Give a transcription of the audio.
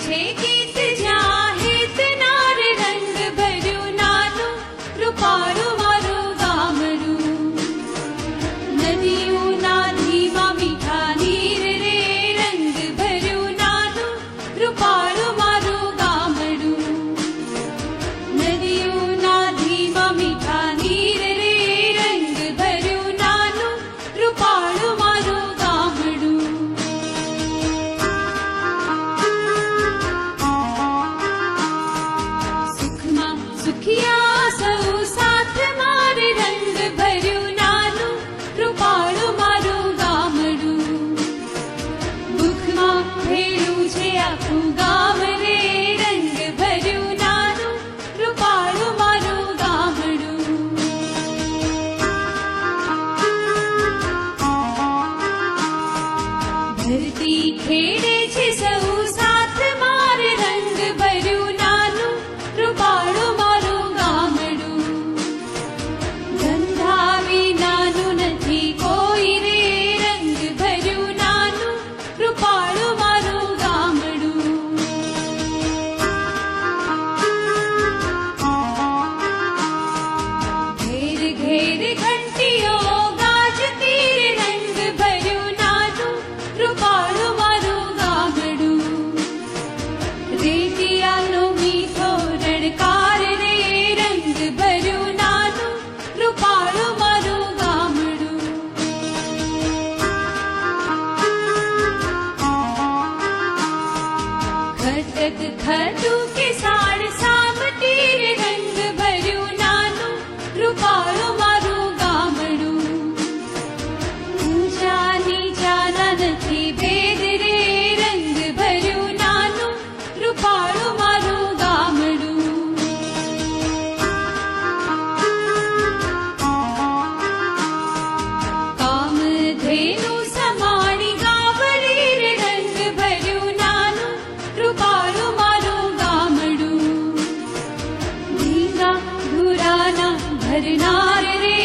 છે ગીત જ્યાં હેતનાર રંગ ભર્યું નાનું રૂપાળું મારું ગામડું. નદીઓના ધીમા મીઠા નીર રે રંગ ભર્યું નાનું રૂપાળું મારું ગામડું. નદીઓના ધીમા મીઠા નીર રે રંગ ભર્યું નાનું રૂપાળું મારું ગામડું. સુખમાં સુખિયા સૌ સાથ મારે રંગ ભર્યું નાનું રૂપાળું મારું ગામડું. દુઃખમાં ભેળું છે આખું ગામ રે રંગ ભર્યું નાનું રૂપાળું મારું ગામડું. ધરતી ખેડે છે સૌ સાથ મારે રંગ ભર્યું નાનું રૂપાળું મારું ગામડું. ધંધા વિનાનું નથી કોઈ રે રંગ ભર્યું નાનું રૂપાળું મારું ગામડું. ઘેર ઘેર ઘંટીઓ ગાજતી રે રંગ ભર્યું નાનું રૂપાળું મારું ગામડું. રેતિયાનો મીઠો રણકાર રે રંગ ભર્યું નાનું રૂપાળું મારું ગામડું. ખટક ખટું કે સાડ સામટી રે રંગ ભર્યું નાનું રૂપાળું મારું ગામડું. ઊંચા નીચાના નથી ભેદ રે રંગ ભર્યું નાનું રૂપાળું મારું ગામડું. કામધેનુ સમાણી ગાવડી રે રંગ ભર્યું નાનું રૂપાળું મારું ગામડું. ધીંગા ધુરાના ભરનાર રે